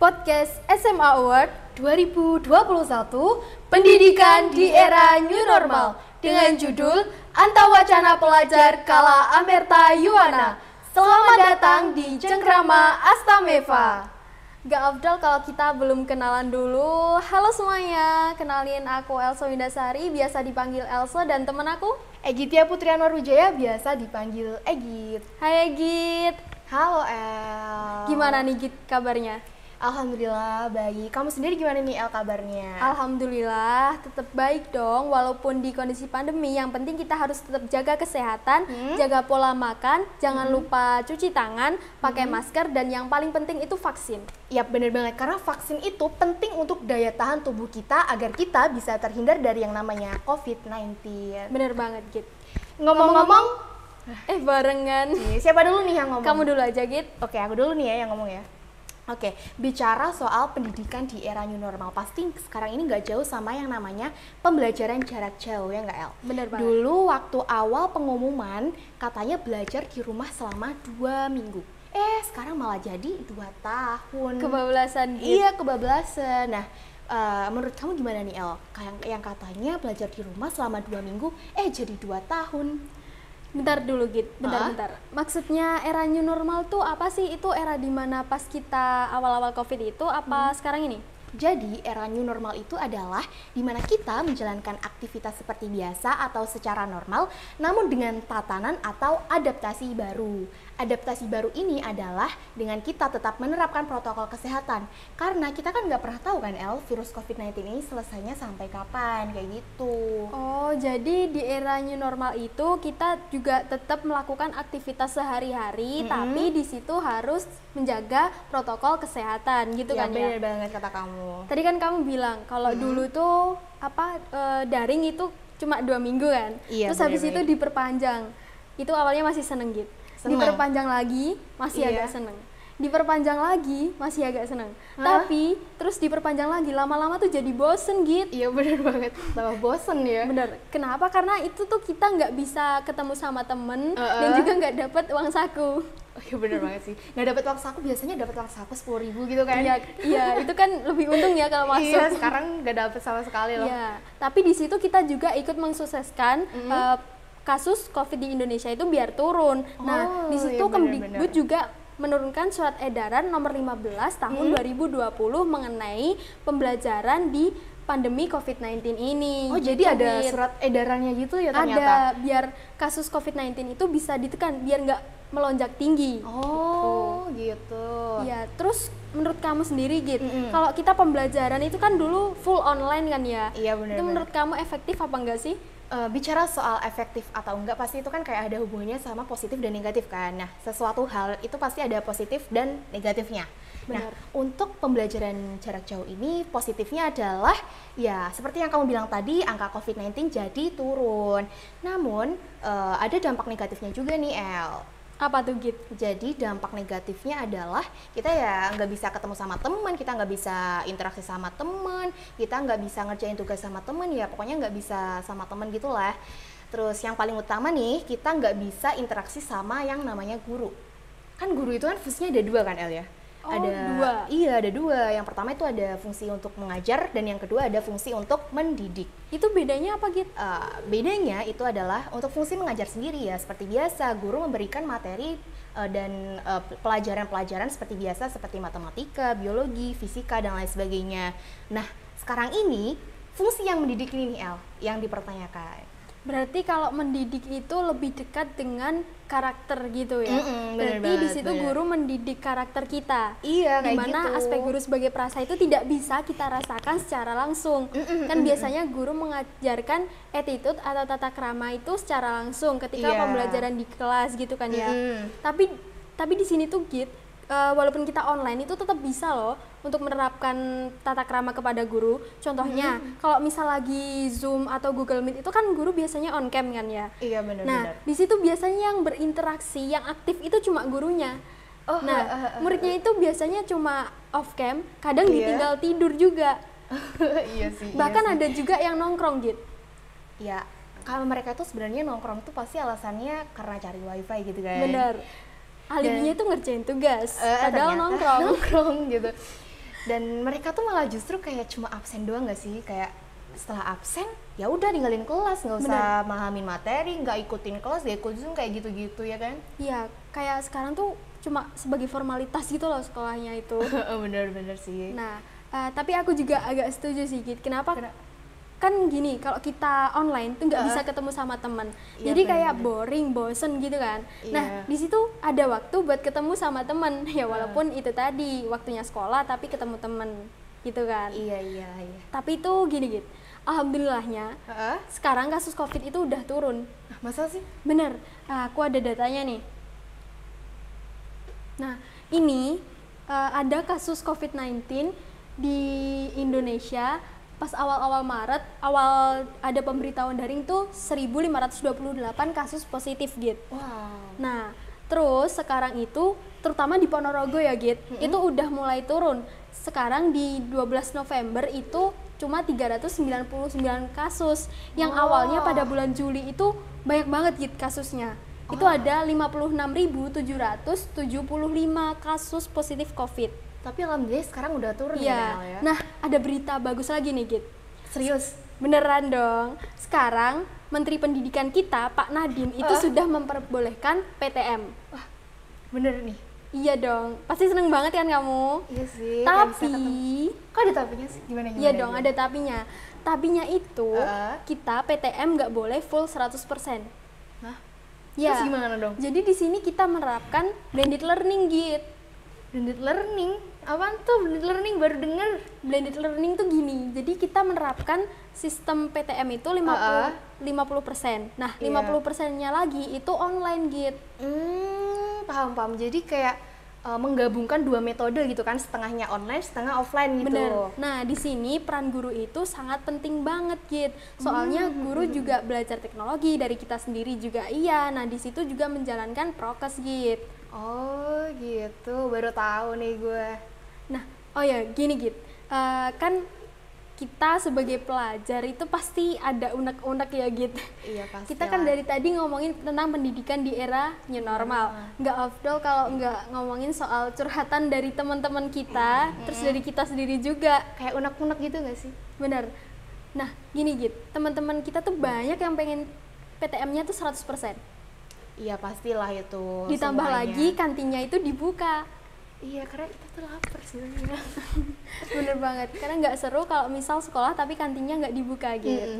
Podcast SMA Award 2021 Pendidikan di Era New Normal dengan judul Antawacana Pelajar Kala Amerta Yuwana. Selamat datang di Cengkrama Astameva. Gak afdal kalau kita belum kenalan dulu. Halo semuanya, kenalin aku Elsa Windasari, biasa dipanggil Elsa, dan temen aku Egitia Putrianwar Wijaya, biasa dipanggil Egit. Hai Egit. Halo El. Gimana nih Git kabarnya? Alhamdulillah baik. Kamu sendiri gimana nih El kabarnya? Alhamdulillah tetap baik dong, walaupun di kondisi pandemi. Yang penting kita harus tetap jaga kesehatan, jaga pola makan, jangan lupa cuci tangan, pakai masker, dan yang paling penting itu vaksin. Yap, bener banget, karena vaksin itu penting untuk daya tahan tubuh kita agar kita bisa terhindar dari yang namanya COVID-19. Bener banget Git. Ngomong-ngomong, Barengan. siapa dulu nih yang ngomong? Kamu dulu aja Git. Oke, aku dulu nih ya yang ngomong ya. Oke, bicara soal pendidikan di era new normal, pasti sekarang ini nggak jauh sama yang namanya pembelajaran jarak jauh, ya nggak El? Bener banget. Dulu waktu awal pengumuman katanya belajar di rumah selama 2 minggu. Sekarang malah jadi 2 tahun. Kebablasan Git. Iya, kebablasan. Nah, menurut kamu gimana nih El? Yang katanya belajar di rumah selama 2 minggu, jadi 2 tahun. Bentar dulu Git, bentar. Maksudnya era new normal tuh apa sih? Itu era dimana pas kita awal-awal COVID itu apa sekarang ini? Jadi, era new normal itu adalah di mana kita menjalankan aktivitas seperti biasa atau secara normal, namun dengan tatanan atau adaptasi baru. Adaptasi baru ini adalah dengan kita tetap menerapkan protokol kesehatan. Karena kita kan nggak pernah tahu kan, El, virus COVID-19 ini selesainya sampai kapan, kayak gitu. Oh, jadi di era new normal itu kita juga tetap melakukan aktivitas sehari-hari, tapi di situ harus menjaga protokol kesehatan, gitu Ya, kan ya? bener banget kata kamu. Tadi kan kamu bilang kalau dulu tuh daring itu cuma 2 minggu kan, Iya, terus habis itu bener-bener. diperpanjang. Itu awalnya masih seneng gitu, Seneng. diperpanjang lagi masih Iya. agak seneng, diperpanjang lagi masih agak seneng, Hah? tapi terus diperpanjang lagi lama-lama tuh jadi bosen gitu. Iya, bener banget. Tambah bosen ya. Bener, kenapa? Karena itu tuh kita nggak bisa ketemu sama temen dan juga nggak dapat uang saku. Oh iya, bener banget sih. Nggak dapat uang saku, biasanya dapat uang saku 10.000 gitu kan. Iya, itu kan lebih untung ya kalau masuk. Iya, sekarang nggak dapet sama sekali loh. Iya, tapi di situ kita juga ikut mensukseskan kasus COVID di Indonesia itu biar turun. Nah, di situ iya, Kemdikbud benar-benar. juga menurunkan surat edaran nomor 15 tahun 2020 mengenai pembelajaran di pandemi COVID-19 ini. Oh, Gitu, jadi ada Git. surat edarannya gitu ya ternyata? Ada, biar kasus COVID-19 itu bisa ditekan, biar nggak melonjak tinggi. Oh, gitu. Iya, terus menurut kamu sendiri Git, kalau kita pembelajaran itu kan dulu full online kan ya? Iya, benar. Itu menurut kamu efektif apa enggak sih? Bicara soal efektif atau enggak, pasti itu kan kayak ada hubungannya sama positif dan negatif kan. Nah, sesuatu hal itu pasti ada positif dan negatifnya. Nah, Benar. untuk pembelajaran jarak jauh ini, positifnya adalah ya seperti yang kamu bilang tadi, angka COVID-19 jadi turun. Namun, ada dampak negatifnya juga nih, El. Apa tuh Git? Jadi dampak negatifnya adalah kita ya nggak bisa ketemu sama teman, kita nggak bisa interaksi sama teman, kita nggak bisa ngerjain tugas sama teman, ya pokoknya nggak bisa sama teman gitulah. Terus yang paling utama nih, kita nggak bisa interaksi sama yang namanya guru. Kan guru itu kan fungsinya ada 2 kan, El ya? Oh, Ada 2. Iya, ada 2. Yang pertama itu ada fungsi untuk mengajar, dan yang kedua ada fungsi untuk mendidik. Itu bedanya apa Git? Bedanya itu adalah untuk fungsi mengajar sendiri ya, seperti biasa guru memberikan materi dan pelajaran-pelajaran seperti biasa, seperti matematika, biologi, fisika, dan lain sebagainya. Nah, sekarang ini fungsi yang mendidik ini nih, El, yang dipertanyakan. Berarti kalau mendidik itu lebih dekat dengan karakter gitu ya? Bener Berarti di banget, situ bener. guru mendidik karakter kita. Iya, kayak Dimana gitu. aspek guru sebagai perasa itu tidak bisa kita rasakan secara langsung. Kan biasanya guru mengajarkan attitude atau tata krama itu secara langsung ketika Iya. pembelajaran di kelas gitu kan ya. Tapi di sini tuh Git, walaupun kita online itu tetap bisa loh untuk menerapkan tata krama kepada guru. Contohnya, kalau misal lagi Zoom atau Google Meet itu kan guru biasanya on cam kan ya. Iya, Nah, benar-benar. di situ biasanya yang berinteraksi, yang aktif itu cuma gurunya. Nah, muridnya itu biasanya cuma off cam, kadang Iya. ditinggal tidur juga. Iya sih. Bahkan iya sih. ada juga yang nongkrong gitu. Ya, kalau mereka tuh sebenarnya nongkrong tuh pasti alasannya karena cari wifi gitu kan. Bener. Alibinya itu ngerjain tugas, padahal Ternyata nongkrong. nongkrong gitu. Dan mereka tuh malah justru kayak cuma absen doang nggak sih? Kayak setelah absen ya udah ninggalin kelas, nggak usah mahamin materi, nggak ikutin kelas, nggak ikut Zoom kayak gitu-gitu ya kan? Iya, kayak sekarang tuh cuma sebagai formalitas gitu loh sekolahnya itu. Bener-bener sih. Nah, tapi aku juga agak setuju sih, Git. Kenapa? Kan gini, kalau kita online tuh nggak bisa ketemu sama teman, jadi kayak boring, bosen gitu kan. Nah, di situ ada waktu buat ketemu sama teman, ya walaupun itu tadi waktunya sekolah tapi ketemu teman gitu kan. Iya. Tapi itu gini, Git, alhamdulillahnya sekarang kasus COVID itu udah turun. Masa sih? Bener, aku ada datanya nih. Nah, ini ada kasus COVID-19 di Indonesia. Pas awal-awal Maret, awal ada pemberitahuan daring tuh 1.528 kasus positif, Git. Wow. Nah, terus sekarang itu, terutama di Ponorogo ya, Git, itu udah mulai turun. Sekarang di 12 November itu cuma 399 kasus. Yang awalnya pada bulan Juli itu banyak banget, Git, kasusnya. Itu ada 56.775 kasus positif COVID. Tapi alhamdulillah sekarang udah turun ya. Nah, ada berita bagus lagi nih, Git. Serius? Beneran dong. Sekarang Menteri Pendidikan kita, Pak Nadiem, itu sudah memperbolehkan PTM. Wah, bener nih? Iya dong. Pasti seneng banget kan kamu? Iya sih. Tapi, kok ada tapinya sih? Gimana? Iya dong, ada tapinya. Tapinya itu, kita PTM nggak boleh full 100%. Hah? Ya. Terus gimana dong? Jadi di sini kita menerapkan blended learning, Git. Blended learning? Apaan tuh blended learning? Baru denger. Blended learning tuh gini, jadi kita menerapkan sistem PTM itu 50%. Nah, 50%-nya lagi itu online, Git. Paham. Jadi kayak menggabungkan dua metode gitu kan, setengahnya online, setengah offline gitu. Bener. Nah, di sini peran guru itu sangat penting banget, Git. Soalnya guru juga belajar teknologi dari kita sendiri juga iya. Nah, di situ juga menjalankan prokes, Git. Oh gitu, baru tahu nih gue. Nah, oh ya gini, Git, kan kita sebagai pelajar itu pasti ada unek-unek ya, Git. Iya pasti. Kita kan dari tadi ngomongin tentang pendidikan di era new normal. Nggak afdol kalau nggak ngomongin soal curhatan dari teman-teman kita, terus dari kita sendiri juga. Kayak unek-unek gitu nggak sih? Bener. Nah, gini, Git, teman-teman kita tuh banyak yang pengen PTM-nya tuh 100%. Iya pastilah itu. Ditambah semuanya. lagi kantinnya itu dibuka. Iya, karena kita tuh lapar sebenarnya. Bener banget, karena nggak seru kalau misal sekolah tapi kantinnya nggak dibuka gitu.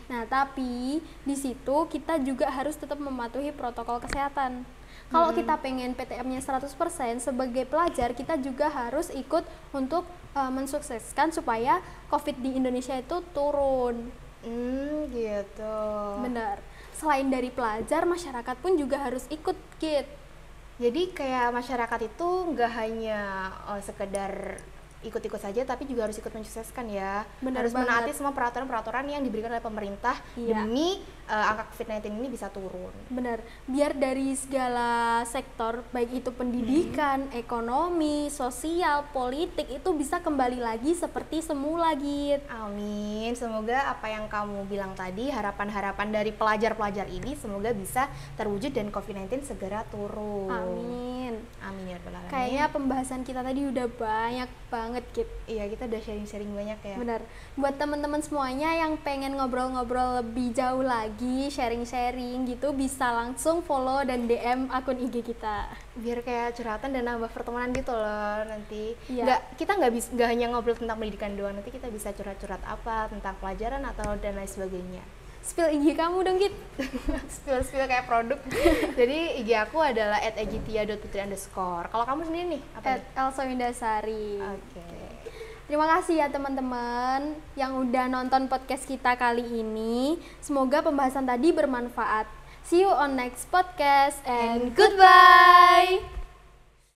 Nah, tapi di situ kita juga harus tetap mematuhi protokol kesehatan. Kalau kita pengen PTM-nya 100%, sebagai pelajar kita juga harus ikut untuk mensukseskan supaya COVID di Indonesia itu turun. Gitu. Bener. Selain dari pelajar, masyarakat pun juga harus ikut, Git. Jadi kayak masyarakat itu nggak hanya sekedar ikut-ikut saja, tapi juga harus ikut mensukseskan ya. Harus menaati semua peraturan-peraturan yang diberikan oleh pemerintah demi angka COVID-19 ini bisa turun. Benar, biar dari segala sektor, baik itu pendidikan, ekonomi, sosial, politik, itu bisa kembali lagi seperti semula, Git. Amin, semoga apa yang kamu bilang tadi, harapan-harapan dari pelajar-pelajar ini semoga bisa terwujud dan COVID-19 segera turun. Amin. Amin ya rabbal alamin. Kayaknya pembahasan kita tadi udah banyak banget, Git. Iya, kita udah sharing-sharing banyak ya. Benar. Buat teman-teman semuanya yang pengen ngobrol-ngobrol lebih jauh lagi, sharing-sharing gitu, bisa langsung follow dan DM akun IG kita. Biar kayak curhatan dan nambah pertemanan gitu loh nanti. Iya. Kita nggak hanya ngobrol tentang pendidikan doang, nanti kita bisa curhat-curhat apa tentang pelajaran atau dan lain sebagainya. Spill IG kamu dong, Git. Spill kayak produk. Jadi IG aku adalah @egitia.putri_. Kalau kamu sendiri nih apa? @elsawindasari. Oke. Terima kasih ya teman-teman yang udah nonton podcast kita kali ini. Semoga pembahasan tadi bermanfaat. See you on next podcast and goodbye.